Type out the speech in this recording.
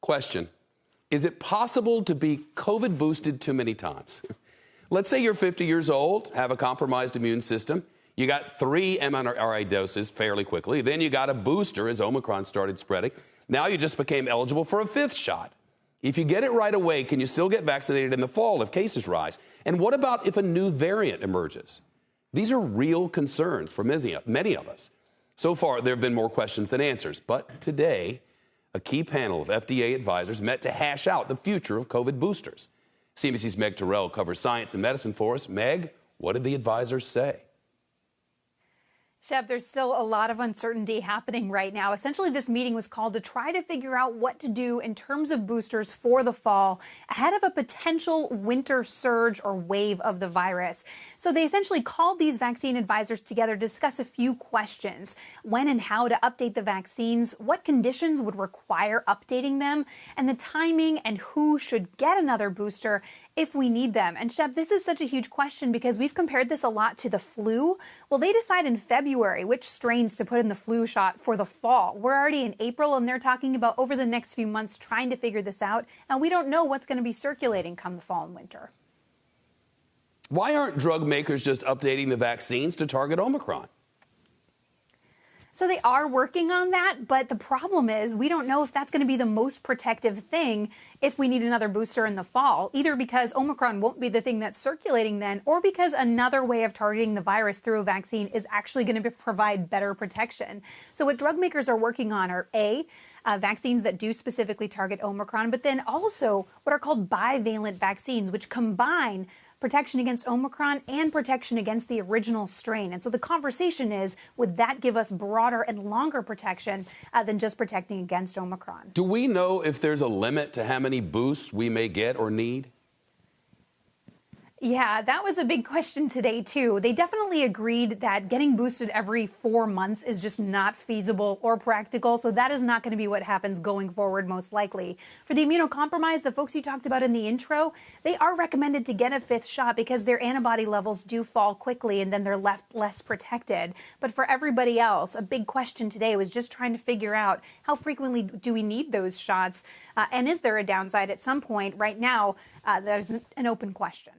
Question: is it possible to be COVID boosted too many times? Let's say you're 50 years old, have a compromised immune system. You got 3 mRNA doses fairly quickly. Then you got a booster as Omicron started spreading. Now you just became eligible for a 5th shot. If you get it right away, can you still get vaccinated in the fall if cases rise? And what about if a new variant emerges? These are real concerns for many of us. So far, there have been more questions than answers. But today, a key panel of FDA advisors met to hash out the future of COVID boosters. CNBC's Meg Terrell covers science and medicine for us. Meg, what did the advisors say? Shep, there's still a lot of uncertainty happening right now. Essentially, this meeting was called to try to figure out what to do in terms of boosters for the fall ahead of a potential winter surge or wave of the virus. So they essentially called these vaccine advisors together to discuss a few questions: when and how to update the vaccines, what conditions would require updating them, and the timing and who should get another booster if we need them. And Shep, this is such a huge question because we've compared this a lot to the flu. Well, they decide in February which strains to put in the flu shot for the fall. We're already in April and they're talking about over the next few months trying to figure this out. And we don't know what's going to be circulating come the fall and winter. Why aren't drug makers just updating the vaccines to target Omicron? So they are working on that, but the problem is we don't know if that's going to be the most protective thing if we need another booster in the fall, either because Omicron won't be the thing that's circulating then, or because another way of targeting the virus through a vaccine is actually going to provide better protection. So what drug makers are working on are vaccines that do specifically target Omicron, but then also what are called bivalent vaccines, which combine protection against Omicron and protection against the original strain. And so the conversation is, would that give us broader and longer protection than just protecting against Omicron? Do we know if there's a limit to how many boosts we may get or need? Yeah, that was a big question today, too. They definitely agreed that getting boosted every 4 months is just not feasible or practical. So that is not going to be what happens going forward, most likely. For the immunocompromised, the folks you talked about in the intro, they are recommended to get a 5th shot because their antibody levels do fall quickly and then they're left less protected. But for everybody else, a big question today was just trying to figure out how frequently do we need those shots? And is there a downside at some point? Right now, there's an open question.